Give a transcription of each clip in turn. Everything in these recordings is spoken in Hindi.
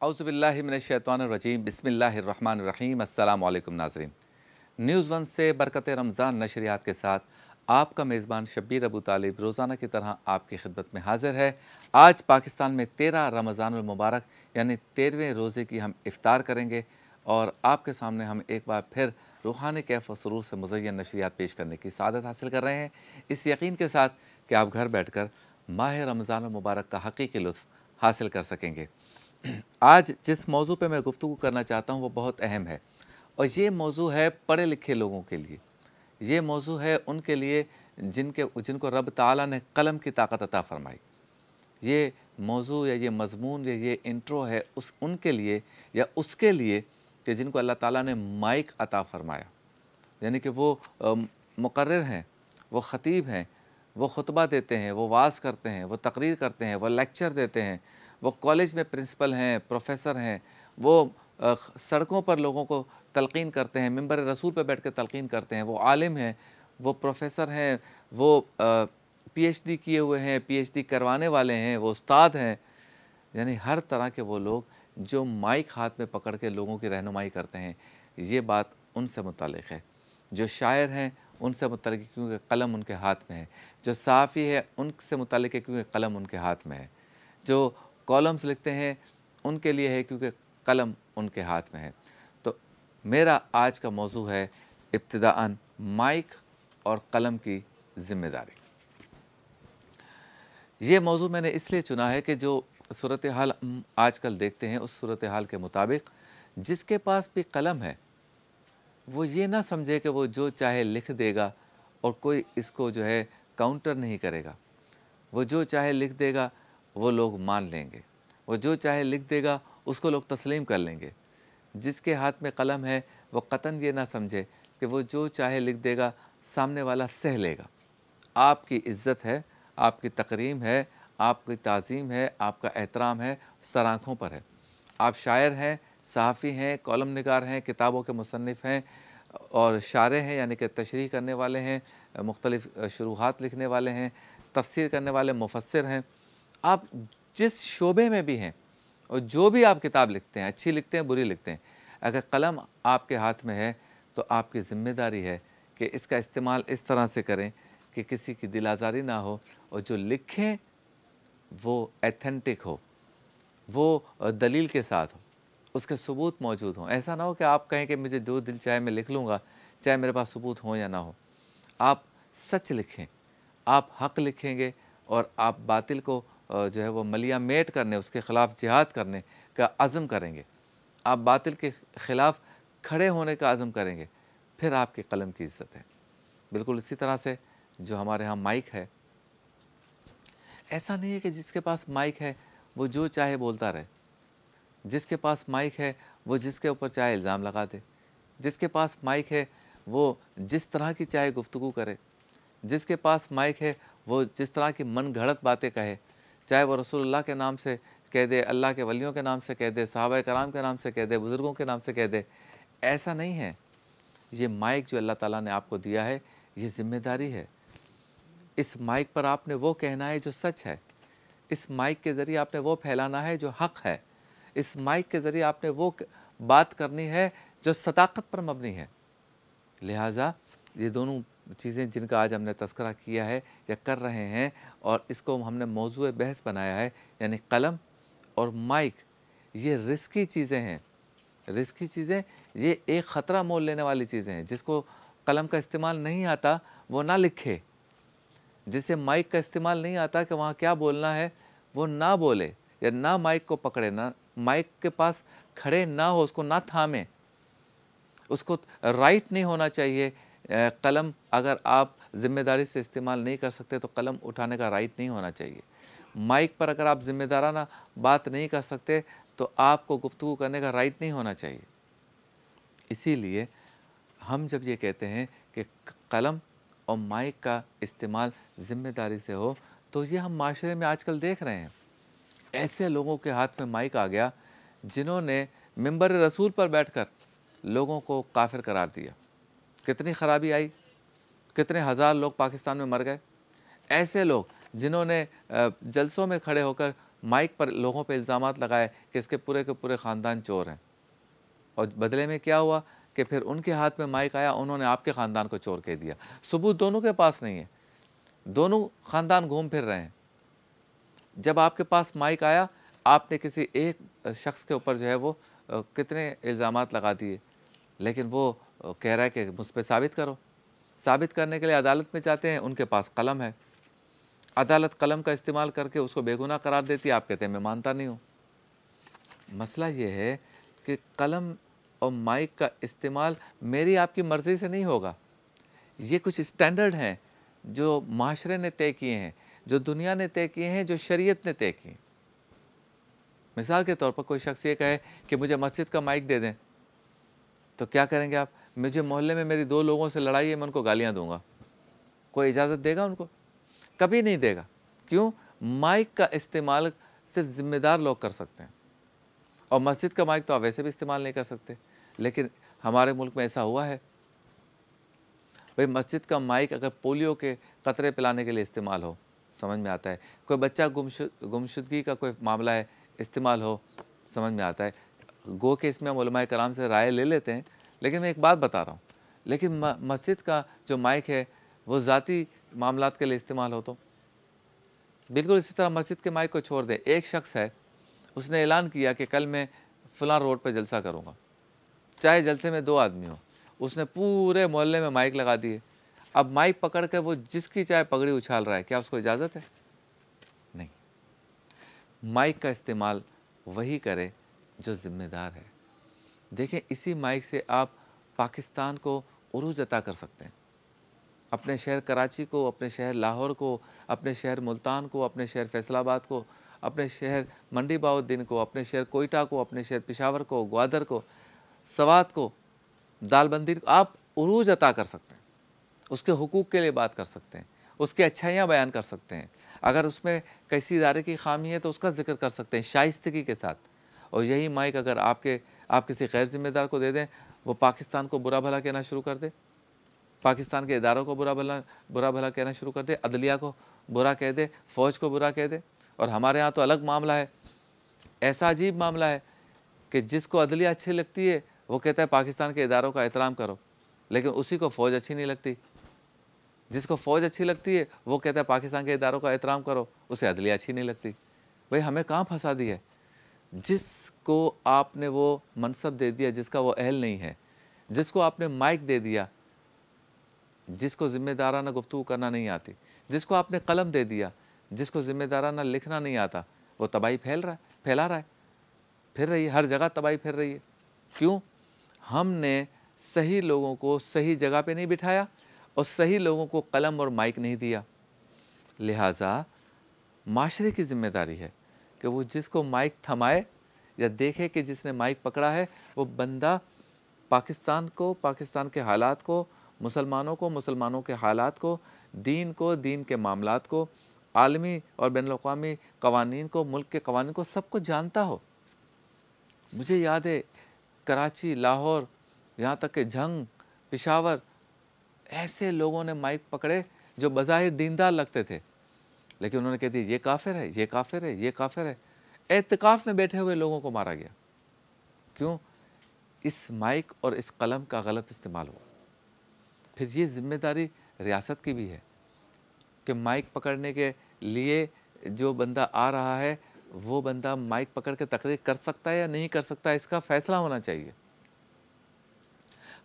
औज़ुबिल्लाहि मिनश्शैतानिर्रजीम बिस्मिल्लाहिर्रहमानिर्रहीम। अस्सलामु अलैकुम नाज़रीन। न्यूज़ वन से बरकत रमज़ान नशरियात के साथ आपका मेज़बान शब्बीर अबू तालिब रोज़ाना की तरह आपकी खिदमत में हाज़िर है। आज पाकिस्तान में 13 रमज़ानुल मुबारक यानी 13वें रोज़े की हम इफ़्तार करेंगे और आपके सामने हम एक बार फिर रूहानी कैफ़ व सुरूर से मुज़य्यन नशरियात पेश करने की सादत हासिल कर रहे हैं, इस यकीन के साथ कि आप घर बैठ कर माह रमज़ानुल मुबारक का हकीकी लुत्फ़ हासिल कर सकेंगे। आज जिस मौजू पे मैं गुफ्तगू करना चाहता हूँ वो बहुत अहम है और ये मौजू है पढ़े लिखे लोगों के लिए। ये मौजू है उनके लिए जिनको रब ताला ने कलम की ताकत अता फ़रमाई। ये मौजू या ये मज़मून या ये इंट्रो है उनके लिए या उसके लिए कि जिनको अल्लाह ताला ने माइक अता फ़रमाया, यानी कि वो मुक़र्रिर हैं, वो ख़तीब हैं, वो खुतबा देते हैं, वो वाज़ करते हैं, वो तकरीर करते हैं, वो लेक्चर देते हैं, वो कॉलेज में प्रिंसिपल हैं, प्रोफेसर हैं, वो सड़कों पर लोगों को तलक़ीन करते हैं, मिंबर रसूल पर बैठ कर तलक़ीन करते हैं, वो आलिम हैं, वो प्रोफेसर हैं, वो पीएचडी किए हुए हैं, पीएचडी करवाने वाले हैं, वो उस्ताद हैं, यानी हर तरह के वो लोग जो माइक हाथ में पकड़ के लोगों की रहनुमाई करते हैं। ये बात उनसे मुताल्लिक़ है। जो शायर हैं उनसे मुताल्लिक़ है क्योंकि कलम उनके हाथ में है। जो सहाफ़ी है उनसे मुताल्लिक़ है क्योंकि कलम उनके हाथ में है। जो कॉलम्स लिखते हैं उनके लिए है क्योंकि कलम उनके हाथ में है। तो मेरा आज का मौजू है इब्तिदाअन माइक और कलम की ज़िम्मेदारी। ये मौजू मैंने इसलिए चुना है कि जो सूरत हाल आजकल देखते हैं उस सूरत हाल के मुताबिक जिसके पास भी कलम है वो ये ना समझे कि वो जो चाहे लिख देगा और कोई इसको जो है काउंटर नहीं करेगा। वो जो चाहे लिख देगा वो लोग मान लेंगे, वो जो चाहे लिख देगा उसको लोग तस्लीम कर लेंगे। जिसके हाथ में कलम है वो कतन ये ना समझे कि वो जो चाहे लिख देगा सामने वाला सह लेगा। आपकी इज़्ज़त है, आपकी तकरीम है, आपकी ताज़ीम है, आपका एहतराम है, सर आँखों पर है। आप शायर हैं, सहाफ़ी हैं, कॉलम निगार हैं, किताबों के मुसन्निफ़ हैं और शारे हैं यानी कि तशरीह करने वाले हैं, मुख्तलिफ़ शुरूहात लिखने वाले हैं, तफ़सीर करने वाले मुफ़स्सिर हैं। आप जिस शोबे में भी हैं और जो भी आप किताब लिखते हैं, अच्छी लिखते हैं, बुरी लिखते हैं, अगर कलम आपके हाथ में है तो आपकी ज़िम्मेदारी है कि इसका इस्तेमाल इस तरह से करें कि किसी की दिल आज़ारी ना हो और जो लिखें वो एथेंटिक हो, वो दलील के साथ हो, उसके सबूत मौजूद हों। ऐसा ना हो कि आप कहें कि मुझे जो दिल चाहे मैं लिख लूँगा, चाहे मेरे पास सबूत हो या ना हो। आप सच लिखें, आप हक़ लिखेंगे और आप बातिल को जो है वो मलिया मेट करने, उसके ख़िलाफ़ जिहाद करने का अज़्म करेंगे, आप बातिल के ख़िलाफ़ खड़े होने का अज़्म करेंगे, फिर आपकी कलम की इज़्ज़त है। बिल्कुल इसी तरह से जो हमारे यहाँ माइक है, ऐसा नहीं है कि जिसके पास माइक है वो जो चाहे बोलता रहे। जिसके पास माइक है वो जिसके ऊपर चाहे इल्ज़ाम लगा दे। जिसके पास माइक है वो जिस तरह की चाहे गुफ्तगू करे। जिसके पास माइक है वो जिस तरह की मन घड़त बातें कहे, चाहे वो रसूलुल्लाह के नाम से कह दे, अल्लाह के वलियों के नाम से कह दे, सहाबा कराम के नाम से कह दे, बुज़ुर्गों के नाम से कह दे। ऐसा नहीं है। ये माइक जो अल्लाह ताला ने आपको दिया है ये ज़िम्मेदारी है। इस माइक पर आपने वो कहना है जो सच है। इस माइक के ज़रिए आपने वो फैलाना है जो हक़ है। इस माइक के ज़रिए आपने वो बात करनी है जो सदाक़त पर मबनी है। लिहाजा ये दोनों चीज़ें जिनका आज हमने तज़किरा किया है या कर रहे हैं और इसको हमने मौज़ूए बहस बनाया है, यानी कलम और माइक, ये रिस्की चीज़ें हैं। रिस्की चीज़ें, ये एक ख़तरा मोल लेने वाली चीज़ें हैं। जिसको कलम का इस्तेमाल नहीं आता वो ना लिखे, जिसे माइक का इस्तेमाल नहीं आता कि वहाँ क्या बोलना है वो ना बोले या ना माइक को पकड़े, ना माइक के पास खड़े ना हो, उसको ना थामे। उसको राइट नहीं होना चाहिए। कलम अगर आप ज़िम्मेदारी से इस्तेमाल नहीं कर सकते तो कलम उठाने का राइट नहीं होना चाहिए। माइक पर अगर आप ज़िम्मेदाराना बात नहीं कर सकते तो आपको गुफ्तगू करने का राइट नहीं होना चाहिए। इसीलिए हम जब ये कहते हैं कि कलम और माइक का इस्तेमाल ज़िम्मेदारी से हो, तो ये हम माशरे में आजकल देख रहे हैं। ऐसे लोगों के हाथ में माइक आ गया जिन्होंने मिंबर रसूल पर बैठकर लोगों को काफिर करार दिया। कितनी ख़राबी आई, कितने हज़ार लोग पाकिस्तान में मर गए। ऐसे लोग जिन्होंने जलसों में खड़े होकर माइक पर लोगों पे इल्ज़ामात लगाए कि इसके पूरे के पूरे ख़ानदान चोर हैं, और बदले में क्या हुआ कि फिर उनके हाथ में माइक आया, उन्होंने आपके ख़ानदान को चोर कह दिया। सबूत दोनों के पास नहीं है, दोनों ख़ानदान घूम फिर रहे हैं। जब आपके पास माइक आया, आपने किसी एक शख्स के ऊपर जो है वो कितने इल्ज़ामात लगा दिए, लेकिन वो कह रहा है कि मुझ पे साबित करो। साबित करने के लिए अदालत में जाते हैं, उनके पास कलम है, अदालत कलम का इस्तेमाल करके उसको बेगुनाह करार देती है। आप कहते हैं मैं मानता नहीं हूँ। मसला ये है कि कलम और माइक का इस्तेमाल मेरी आपकी मर्ज़ी से नहीं होगा। ये कुछ स्टैंडर्ड हैं जो माशरे ने तय किए हैं, जो दुनिया ने तय किए हैं, जो शरीयत ने तय किए। मिसाल के तौर पर कोई शख्स ये कहे कि मुझे मस्जिद का माइक दे दें, तो क्या करेंगे आप? मुझे मोहल्ले में मेरी 2 लोगों से लड़ाई है, मैं उनको गालियाँ दूँगा। कोई इजाज़त देगा उनको? कभी नहीं देगा। क्यों? माइक का इस्तेमाल सिर्फ ज़िम्मेदार लोग कर सकते हैं, और मस्जिद का माइक तो आप वैसे भी इस्तेमाल नहीं कर सकते। लेकिन हमारे मुल्क में ऐसा हुआ है। भाई, मस्जिद का माइक अगर पोलियो के कतरे पिलाने के लिए इस्तेमाल हो, समझ में आता है। कोई बच्चा गुमशुदगी का कोई मामला है, इस्तेमाल हो, समझ में आता है। गो के इसमें हम उलमाए कराम से राय ले लेते हैं, लेकिन मैं एक बात बता रहा हूँ, लेकिन मस्जिद का जो माइक है वो ज़ाती मामलात के लिए इस्तेमाल हो तो बिल्कुल इसी तरह मस्जिद के माइक को छोड़ दें। एक शख्स है, उसने ऐलान किया कि कल मैं फ़लाँ रोड पर जलसा करूँगा, चाहे जलसे में 2 आदमी हो। उसने पूरे मोहल्ले में माइक लगा दिए। अब माइक पकड़ कर वो जिसकी चाहे पगड़ी उछाल रहा है, क्या उसको इजाज़त है? नहीं। माइक का इस्तेमाल वही करे जो ज़िम्मेदार है। देखें, इसी माइक से आप पाकिस्तान को उरूज अता कर सकते हैं। अपने शहर कराची को, अपने शहर लाहौर को, अपने शहर मुल्तान को, अपने शहर फैसलाबाद को, अपने शहर मंडी बाउद्दीन को, अपने शहर कोयटा को, अपने शहर पेशावर को, ग्वादर को, सवात को, दालबंदी को आप उरूज अता कर सकते हैं। उसके हुकूक के लिए बात कर सकते हैं, उसकी अच्छाइयाँ बयान कर सकते हैं। अगर उसमें किसी इदारे की खामी है तो उसका जिक्र कर सकते हैं शाइस्तगी के साथ। और यही माइक अगर आप किसी गैर जिम्मेदार को दे दें, वो पाकिस्तान को बुरा भला कहना शुरू कर दे, पाकिस्तान के इदारों को बुरा भला कहना शुरू कर दे, अदलिया को बुरा कह दे, फ़ौज को बुरा कह दे। और हमारे यहाँ तो अलग मामला है, ऐसा अजीब मामला है कि जिसको अदलिया अच्छी लगती है वो कहता है पाकिस्तान के इदारों का एहतराम करो, लेकिन उसी को फ़ौज अच्छी नहीं लगती। जिसको फ़ौज अच्छी लगती है वो कहता है पाकिस्तान के इदारों का एहतराम करो, उसे अदलिया अच्छी नहीं लगती। भाई, हमें कहाँ फंसा दिया है? जिसको आपने वो मनसब दे दिया जिसका वो अहल नहीं है, जिसको आपने माइक दे दिया जिसको ज़िम्मेदाराना गुफ्तगू करना नहीं आती, जिसको आपने कलम दे दिया जिसको ज़िम्मेदाराना लिखना नहीं आता, वो तबाही फैला रहा है, फिर रही है, हर जगह तबाही फिर रही है। क्यों? हमने सही लोगों को सही जगह पे नहीं बिठाया और सही लोगों को कलम और माइक नहीं दिया। लिहाजा माशरे की ज़िम्मेदारी है कि वो जिसको माइक थमाए या देखे कि जिसने माइक पकड़ा है वो बंदा पाकिस्तान को, पाकिस्तान के हालात को, मुसलमानों को, मुसलमानों के हालात को, दीन को, दीन के मामलात को, आलमी और बैनुल-अक़वामी कवानीन को, मुल्क के कवानीन को, सबको जानता हो। मुझे याद है कराची, लाहौर, यहाँ तक कि झंग, पेशावर, ऐसे लोगों ने माइक पकड़े जो बज़ाहिर दीनदार लगते थे, लेकिन उन्होंने कह दिया ये काफिर है, ये काफिर है, ये काफिर है। एतकाफ़ में बैठे हुए लोगों को मारा गया। क्यों? इस माइक और इस कलम का गलत इस्तेमाल हुआ। फिर ये ज़िम्मेदारी रियासत की भी है कि माइक पकड़ने के लिए जो बंदा आ रहा है वो बंदा माइक पकड़ के तकरीर कर सकता है या नहीं कर सकता, इसका फ़ैसला होना चाहिए।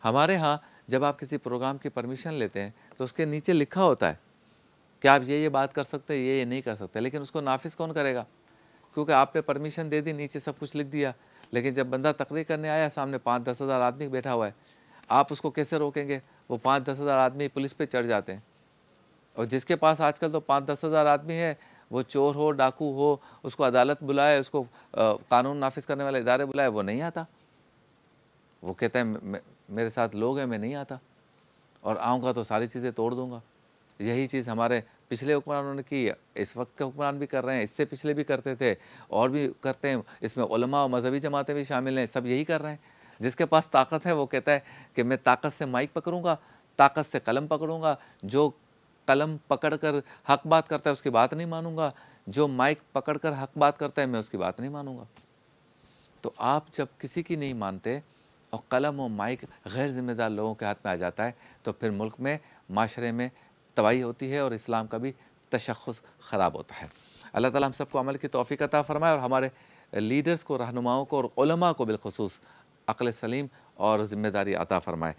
हमारे यहाँ जब आप किसी प्रोग्राम की परमिशन लेते हैं तो उसके नीचे लिखा होता है कि आप ये बात कर सकते हैं, ये नहीं कर सकते, लेकिन उसको नाफिज कौन करेगा? क्योंकि आपने परमिशन दे दी, नीचे सब कुछ लिख दिया, लेकिन जब बंदा तकरीर करने आया, सामने 5-10 हज़ार आदमी बैठा हुआ है, आप उसको कैसे रोकेंगे? वो 5-10 हज़ार आदमी पुलिस पे चढ़ जाते हैं, और जिसके पास आजकल तो 5-10 हज़ार आदमी है, वो चोर हो, डाकू हो, उसको अदालत बुलाए, उसको कानून नाफिज करने वाले इदारे बुलाए, वो नहीं आता। वो कहता है मेरे साथ लोग हैं, मैं नहीं आता, और आऊँगा तो सारी चीज़ें तोड़ दूँगा। यही चीज़ हमारे पिछले हुक्मरानों ने की, इस वक्त के हुक्मरान भी कर रहे हैं, इससे पिछले भी करते थे और भी करते हैं। इसमें उलमा और मजहबी जमातें भी शामिल हैं, सब यही कर रहे हैं। जिसके पास ताकत है वो कहता है कि मैं ताकत से माइक पकड़ूंगा, ताकत से कलम पकड़ूंगा, जो कलम पकड़ कर हक बात करता है उसकी बात नहीं मानूंगा, जो माइक पकड़कर हक बात करता है मैं उसकी बात नहीं मानूंगा। तो आप जब किसी की नहीं मानते और कलम और माइक गैर ज़िम्मेदार लोगों के हाथ में आ जाता है तो फिर मुल्क में, माशरे में तबाही होती है और इस्लाम का भी तशख़्ख़ुस ख़राब होता है। अल्लाह ताला हम सबको अमल की तौफ़ीक़ अता फ़रमाए और हमारे लीडर्स को, रहनुमाओं को और उलमा को बिलख़ुसूस अक़ल सलीम और ज़िम्मेदारी अता फ़रमाए।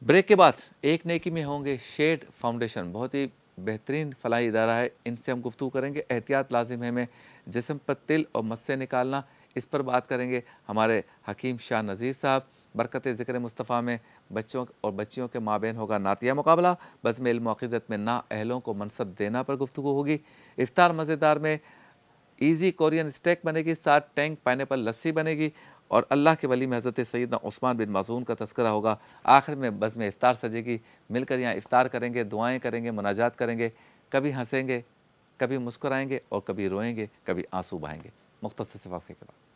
ब्रेक के बाद एक नेकी में होंगे शेड फाउंडेशन, बहुत ही बेहतरीन फलाही इदारा है, इनसे हम गुफ्तगू करेंगे। एहतियात लाजिम है में जिस्म पर तिल और मस्से निकालना, इस पर बात करेंगे हमारे हकीम शाह नज़ीर साहब। बरकत ज़िक्र मुस्तफ़ा में बच्चों और बच्चियों के माबेन होगा नातिया मुकाबला। बज़्म इल्म अक़ीदत में ना अहलों को मनसब देना पर गुफ्तगू होगी। इफ्तार मज़ेदार में ईज़ी कोरियन स्टेक बनेगी, साथ टैंक पाइनएप्पल लस्सी बनेगी और अल्लाह के वली में हज़रत सैयदना उस्मान बिन मज़ून का तज़किरा होगा। आखिर में बज़्म इफ्तार सजेगी, मिलकर यहाँ इफ्तार करेंगे, दुआएँ करेंगे, मुनाजात करेंगे, कभी हंसेंगे, कभी मुस्कुराएंगे और कभी रोएंगे, कभी आंसू बहाएंगे। मुख्तसर से वक़्फ़े के बाद